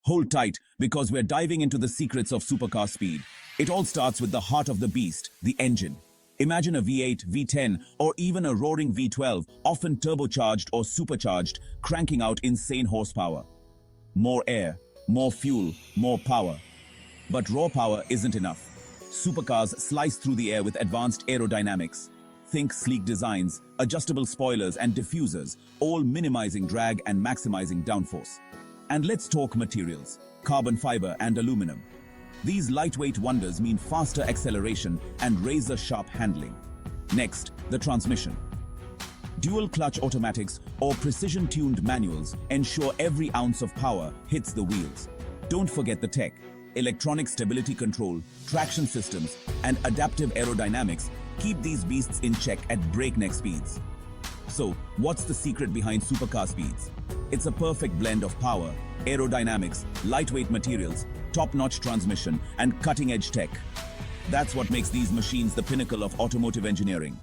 Hold tight, because we're diving into the secrets of supercar speed. It all starts with the heart of the beast, the engine. Imagine a V8, V10, or even a roaring V12, often turbocharged or supercharged, cranking out insane horsepower. More air, more fuel, more power. But raw power isn't enough. Supercars slice through the air with advanced aerodynamics. Think sleek designs, adjustable spoilers and diffusers, all minimizing drag and maximizing downforce. And let's talk materials, carbon fiber and aluminum. These lightweight wonders mean faster acceleration and razor-sharp handling. Next, the transmission. Dual clutch automatics or precision-tuned manuals ensure every ounce of power hits the wheels. Don't forget the tech. Electronic stability control, traction systems, and adaptive aerodynamics keep these beasts in check at breakneck speeds. So, what's the secret behind supercar speeds? It's a perfect blend of power, aerodynamics, lightweight materials, top-notch transmission, and cutting-edge tech. That's what makes these machines the pinnacle of automotive engineering.